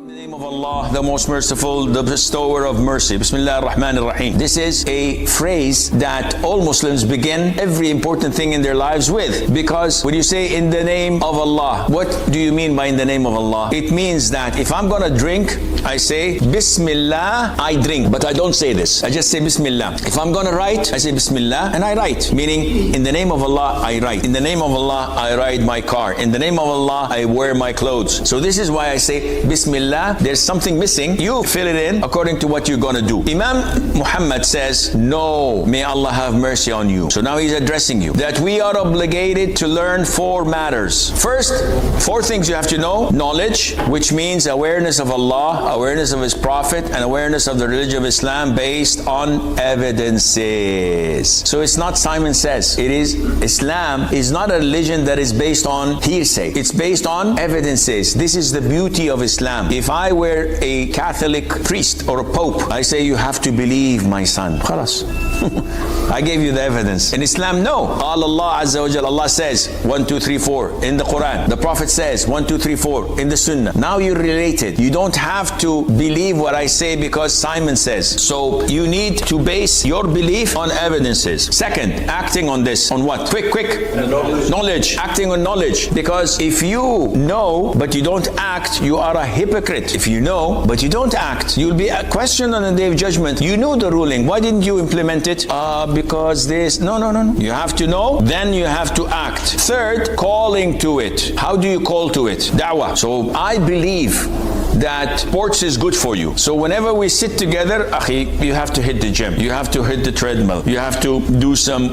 In the name of Allah, the most merciful, the bestower of mercy. Bismillah ar-Rahman ar-Rahim. This is a phrase that all Muslims begin every important thing in their lives with. Because when you say in the name of Allah, what do you mean by in the name of Allah? It means that if I'm gonna drink, I say Bismillah, I drink. But I don't say this. I just say Bismillah. If I'm gonna write, I say Bismillah and I write. Meaning, in the name of Allah, I write. In the name of Allah, I ride my car. In the name of Allah, I wear my clothes. So this is why I say Bismillah. There's something missing. You fill it in according to what you're gonna do. Imam Muhammad says, no, may Allah have mercy on you. So now he's addressing you. That we are obligated to learn 4 matters. First, 4 things you have to know. Knowledge, which means awareness of Allah, awareness of His Prophet, and awareness of the religion of Islam based on evidences. So it's not Simon says. It is Islam is not a religion that is based on hearsay. It's based on evidences. This is the beauty of Islam. If I were a Catholic priest or a pope, I say you have to believe my son. Khalas. I gave you the evidence. In Islam, no. Allah Azza wa Jalla, Allah says 1, 2, 3, 4 in the Quran. The Prophet says 1, 2, 3, 4 in the Sunnah. Now you're related. You don't have to believe what I say because Simon says. So you need to base your belief on evidences. Second, acting on this. On what? Quick. Knowledge. Acting on knowledge. Because if you know but you don't act, you are a hypocrite. If you know but you don't act, you'll be questioned on the Day of Judgment. You knew the ruling. Why didn't you implement it? Because this. No. You have to know, then you have to act. Third, calling to it. How do you call to it? Da'wah. So I believe that sports is good for you. So whenever we sit together, akhi, you have to hit the gym. You have to hit the treadmill. You have to do some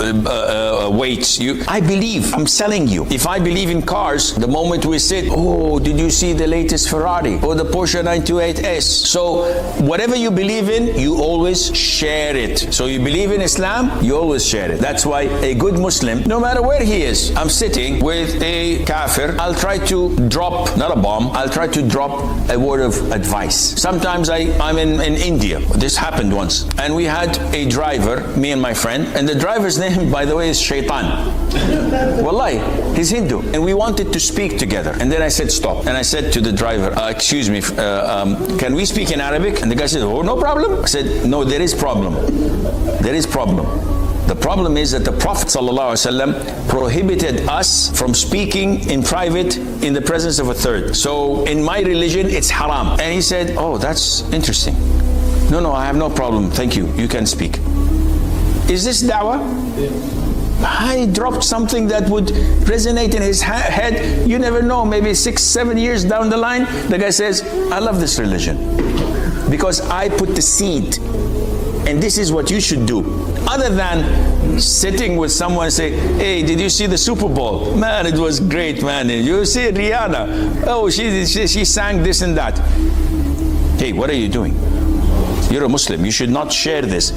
weights. I believe. I'm selling you. If I believe in cars, the moment we sit, oh, did you see the latest Ferrari? Or the Porsche 928S? So whatever you believe in, you always share it. So you believe in Islam, you always share it. That's why a good Muslim, no matter where he is, I'm sitting with a kafir, I'll try to drop, not a bomb, I'll try to drop a word of advice. Sometimes I'm in India. This happened once. And we had a driver, me and my friend, and the driver's name, by the way, is Shaitan. Wallahi, he's Hindu. And we wanted to speak together. And then I said, stop. And I said to the driver, excuse me, can we speak in Arabic? And the guy said, oh, no problem. I said, no, there is problem. There is problem. The problem is that the Prophet ﷺ prohibited us from speaking in private in the presence of a third. So in my religion, it's haram. And he said, oh, that's interesting. No, I have no problem. Thank you. You can speak. Is this da'wah? Yeah. I dropped something that would resonate in his head. You never know. Maybe 6, 7 years down the line, the guy says, I love this religion because I put the seed. And this is what you should do. Other than sitting with someone and say, hey, did you see the Super Bowl? Man, it was great, man. You see Rihanna? Oh, she sang this and that. Hey, what are you doing? You're a Muslim. You should not share this.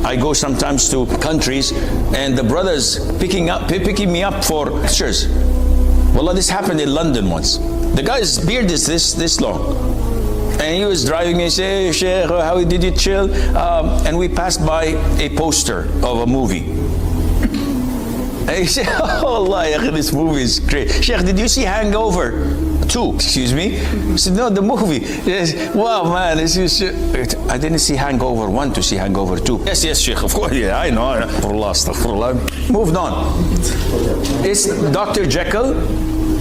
I go sometimes to countries and the brothers picking me up for lectures. Wallah, this happened in London once. The guy's beard is this long. And he was driving me and said, hey, Sheikh, how did you chill? And we passed by a poster of a movie. And he said, oh Allah, this movie is great. Sheikh, did you see Hangover 2? Excuse me? I said, no, the movie. Said, wow, man, this is... I didn't see Hangover 1 to see Hangover 2. Yes, Sheikh, of course, yeah, I know. Astaghfirullah. Moved on. It's Dr. Jekyll,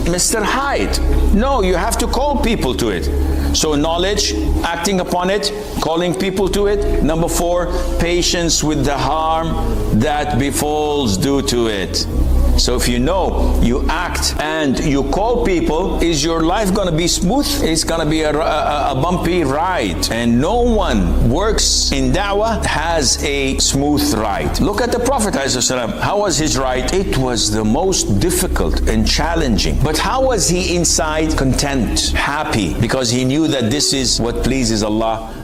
Mr. Hyde. No, you have to call people to it. So knowledge, acting upon it, calling people to it. Number 4, patience with the harm that befalls due to it. So if you know, you act and you call people, is your life going to be smooth? It's going to be a bumpy ride. And no one works in da'wah has a smooth ride. Look at the Prophet ﷺ. How was his ride? It was the most difficult and challenging. But how was he inside? Content, happy, because he knew that this is what pleases Allah.